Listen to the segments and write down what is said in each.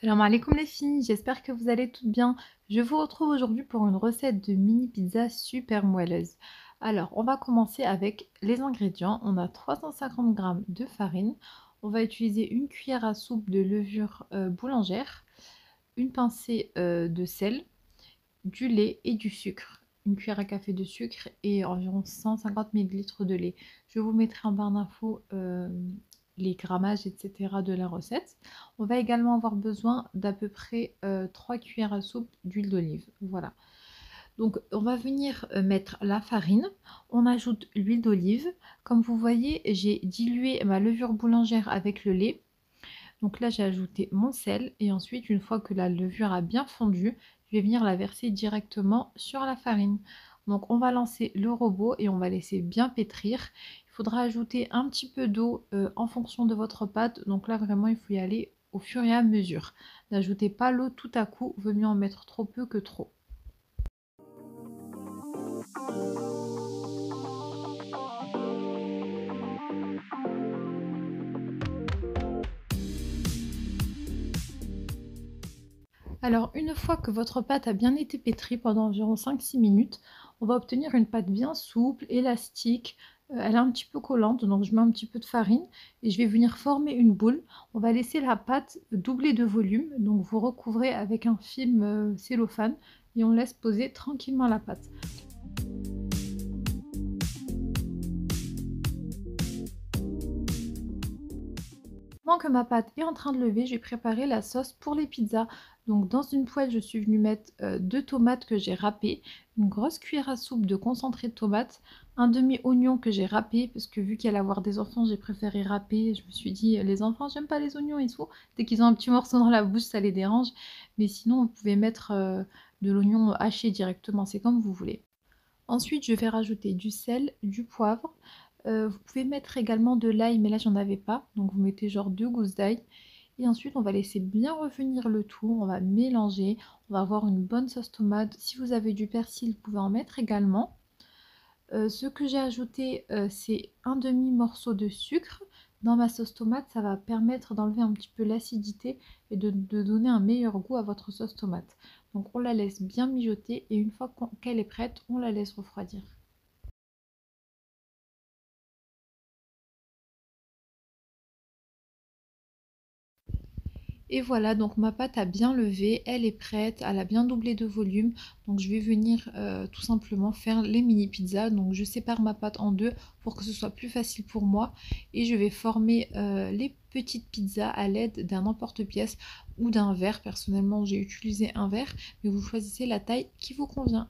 Salam alaikum les filles, j'espère que vous allez toutes bien. Je vous retrouve aujourd'hui pour une recette de mini pizza super moelleuse. Alors, on va commencer avec les ingrédients. On a 350 g de farine. On va utiliser une cuillère à soupe de levure boulangère, une pincée de sel, du lait et du sucre. Une cuillère à café de sucre et environ 150 ml de lait. Je vous mettrai en barre d'infos les grammages, etc. de la recette. On va également avoir besoin d'à peu près 3 cuillères à soupe d'huile d'olive. Voilà. Donc on va venir mettre la farine, on ajoute l'huile d'olive. Comme vous voyez, j'ai dilué ma levure boulangère avec le lait. Donc là, j'ai ajouté mon sel et ensuite, une fois que la levure a bien fondu, je vais venir la verser directement sur la farine. Donc on va lancer le robot et on va laisser bien pétrir. Il faudra ajouter un petit peu d'eau en fonction de votre pâte. Donc là, vraiment, il faut y aller au fur et à mesure. N'ajoutez pas l'eau tout à coup, vaut mieux en mettre trop peu que trop. Alors, une fois que votre pâte a bien été pétrie pendant environ 5-6 minutes, on va obtenir une pâte bien souple, élastique. Elle est un petit peu collante, donc je mets un petit peu de farine et je vais venir former une boule. On va laisser la pâte doubler de volume, donc vous recouvrez avec un film cellophane et on laisse poser tranquillement la pâte. Pendant que ma pâte est en train de lever, je vais préparer la sauce pour les pizzas. Donc dans une poêle, je suis venue mettre 2 tomates que j'ai râpées, une grosse cuillère à soupe de concentré de tomate, un demi-oignon que j'ai râpé, parce que vu qu'il allait avoir des enfants, j'ai préféré râper. Je me suis dit, les enfants, j'aime pas les oignons et tout. Dès qu'ils ont un petit morceau dans la bouche, ça les dérange. Mais sinon, vous pouvez mettre de l'oignon haché directement, c'est comme vous voulez. Ensuite, je vais rajouter du sel, du poivre. Vous pouvez mettre également de l'ail, mais là j'en avais pas. Donc vous mettez genre 2 gousses d'ail. Et ensuite, on va laisser bien revenir le tout. On va mélanger. On va avoir une bonne sauce tomate. Si vous avez du persil, vous pouvez en mettre également. Ce que j'ai ajouté, c'est un demi-morceau de sucre. Dans ma sauce tomate, ça va permettre d'enlever un petit peu l'acidité et de donner un meilleur goût à votre sauce tomate. Donc on la laisse bien mijoter et une fois qu'elle est prête, on la laisse refroidir. Et voilà, donc ma pâte a bien levé, elle est prête, elle a bien doublé de volume. Donc je vais venir tout simplement faire les mini pizzas. Donc je sépare ma pâte en deux pour que ce soit plus facile pour moi. Et je vais former les petites pizzas à l'aide d'un emporte-pièce ou d'un verre. Personnellement, j'ai utilisé un verre, mais vous choisissez la taille qui vous convient.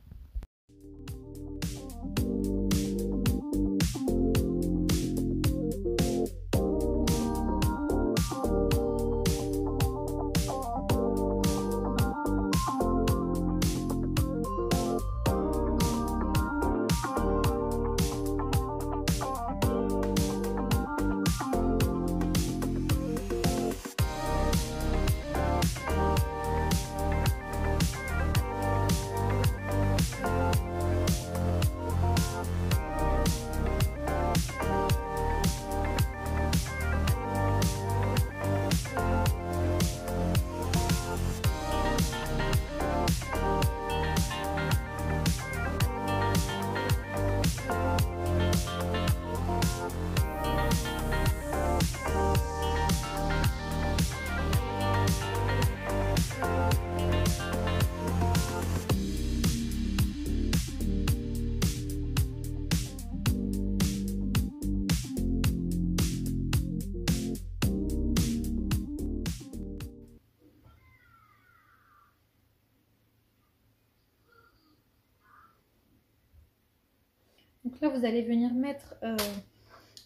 Donc là, vous allez venir mettre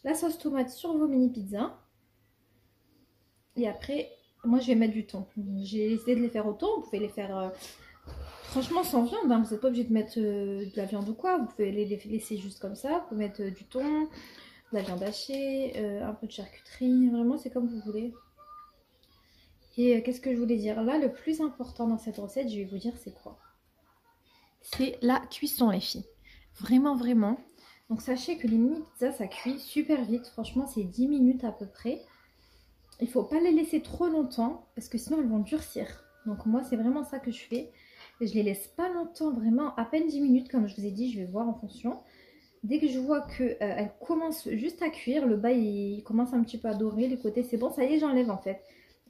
la sauce tomate sur vos mini pizzas. Et après, moi, je vais mettre du thon. J'ai essayé de les faire au thon. Vous pouvez les faire franchement sans viande. Hein. Vous n'êtes pas obligé de mettre de la viande ou quoi. Vous pouvez les laisser juste comme ça. Vous pouvez mettre du thon, de la viande hachée, un peu de charcuterie. Vraiment, c'est comme vous voulez. Et qu'est-ce que je voulais dire? Là, le plus important dans cette recette, je vais vous dire c'est quoi? C'est la cuisson, les filles. Vraiment, vraiment. Donc sachez que les mini pizzas, ça cuit super vite. Franchement, c'est 10 minutes à peu près. il faut pas les laisser trop longtemps parce que sinon elles vont durcir. Donc moi c'est vraiment ça que je fais. Et je les laisse pas longtemps, vraiment à peine 10 minutes comme je vous ai dit, je vais voir en fonction. Dès que je vois qu'elle commence juste à cuire, le bas il commence un petit peu à dorer, les côtés c'est bon, ça y est j'enlève en fait.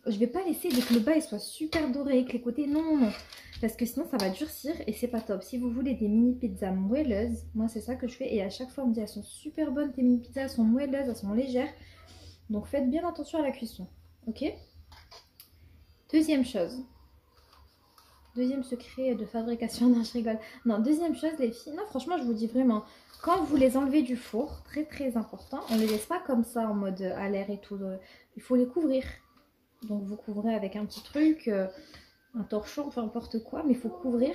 Je vais pas laisser dès que le bas il soit super doré, que les côtés non, parce que sinon ça va durcir et c'est pas top. Si vous voulez des mini pizzas moelleuses, moi c'est ça que je fais et à chaque fois on me dit elles sont super bonnes tes mini pizzas, elles sont moelleuses, elles sont légères. Donc faites bien attention à la cuisson, ok? Deuxième chose, deuxième secret de fabrication, non je rigole. Non, deuxième chose les filles, non franchement je vous dis vraiment, quand vous les enlevez du four, très très important, on ne les laisse pas comme ça en mode à l'air et tout, il faut les couvrir. Donc vous couvrez avec un petit truc, un torchon, peu importe quoi, mais il faut couvrir.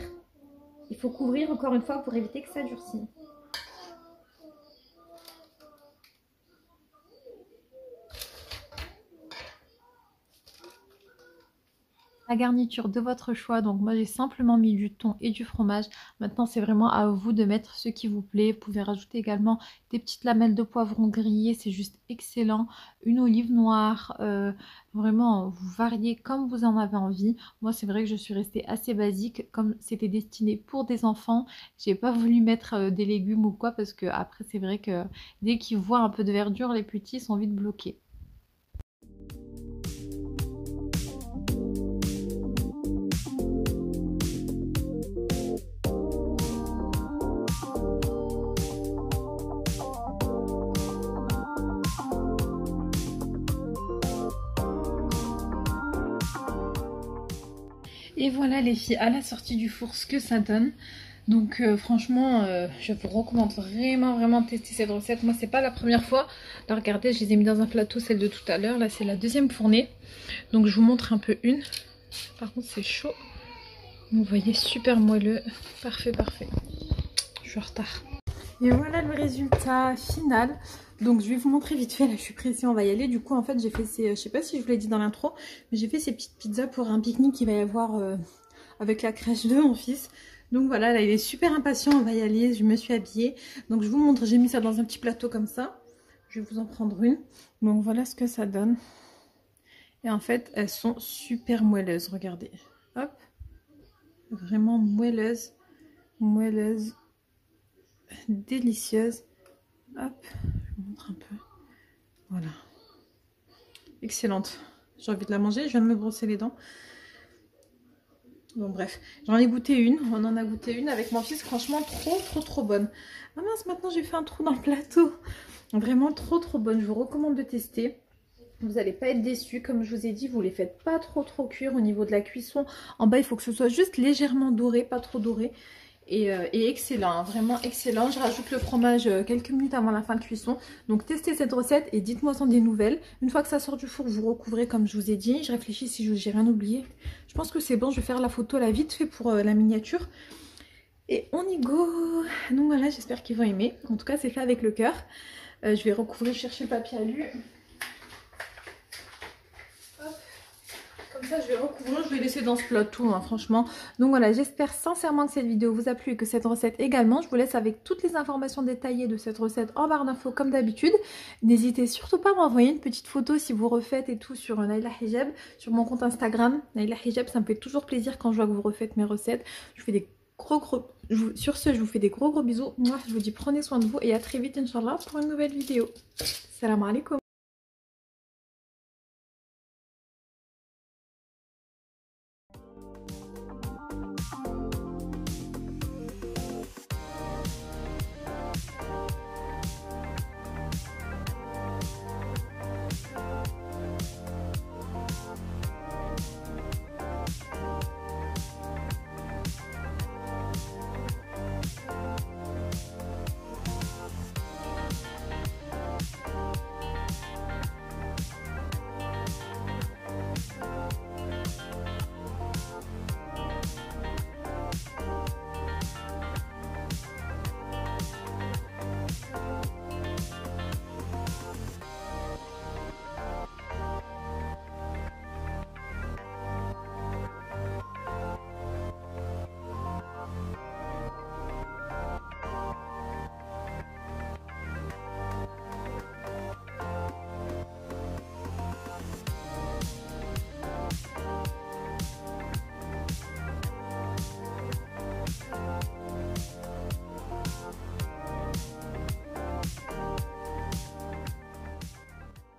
Il faut couvrir encore une fois pour éviter que ça durcisse. La garniture de votre choix, donc moi j'ai simplement mis du thon et du fromage. Maintenant c'est vraiment à vous de mettre ce qui vous plaît. Vous pouvez rajouter également des petites lamelles de poivron grillé, c'est juste excellent. Une olive noire, vraiment vous variez comme vous en avez envie. Moi c'est vrai que je suis restée assez basique, comme c'était destiné pour des enfants. J'ai pas voulu mettre des légumes ou quoi parce que après c'est vrai que dès qu'ils voient un peu de verdure, les petits sont vite bloqués. Et voilà les filles, à la sortie du four, ce que ça donne. Donc franchement, je vous recommande vraiment de tester cette recette. Moi, c'est pas la première fois. Là, regardez, je les ai mis dans un plateau, celle de tout à l'heure. Là, c'est la deuxième fournée. Donc je vous montre un peu une. Par contre, c'est chaud. Vous voyez, super moelleux. Parfait. Je suis en retard. Et voilà le résultat final. Donc je vais vous montrer vite fait, là je suis pressée, on va y aller. Du coup en fait j'ai fait ces, je sais pas si je vous l'ai dit dans l'intro, mais j'ai fait ces petites pizzas pour un pique-nique qu'il va y avoir avec la crèche de mon fils. Donc voilà, là il est super impatient, on va y aller, je me suis habillée. Donc je vous montre, j'ai mis ça dans un petit plateau comme ça. Je vais vous en prendre une. Donc voilà ce que ça donne. Et en fait elles sont super moelleuses, regardez. Hop, vraiment moelleuses, délicieuses. Hop, je vous montre un peu. Voilà. Excellente. J'ai envie de la manger. Je viens de me brosser les dents. Bon bref, j'en ai goûté une. On en a goûté une avec mon fils. Franchement, trop bonne. Ah mince, maintenant j'ai fait un trou dans le plateau. Vraiment trop bonne. Je vous recommande de tester. Vous n'allez pas être déçus. Comme je vous ai dit, vous les faites pas trop cuire au niveau de la cuisson. En bas, il faut que ce soit juste légèrement doré, pas trop doré. Et excellent, hein, vraiment excellent. Je rajoute le fromage quelques minutes avant la fin de cuisson. Donc testez cette recette et dites-moi sans des nouvelles. Une fois que ça sort du four, vous recouvrez comme je vous ai dit. Je réfléchis si j'ai rien oublié. Je pense que c'est bon, je vais faire la photo là vite fait pour la miniature. Et on y go. Donc voilà, j'espère qu'ils vont aimer. En tout cas, c'est fait avec le cœur. Je vais recouvrir, chercher le papier alu. Comme ça, je vais recouvrir, je vais laisser dans ce plateau, hein, franchement. Donc voilà, j'espère sincèrement que cette vidéo vous a plu et que cette recette également. Je vous laisse avec toutes les informations détaillées de cette recette en barre d'infos comme d'habitude. N'hésitez surtout pas à m'envoyer une petite photo si vous refaites et tout sur Naila Hijab, sur mon compte Instagram. Naila Hijab, ça me fait toujours plaisir quand je vois que vous refaites mes recettes. Je fais des sur ce, je vous fais des gros bisous. Moi, je vous dis prenez soin de vous et à très vite, Inch'Allah, pour une nouvelle vidéo. Salam alaikum.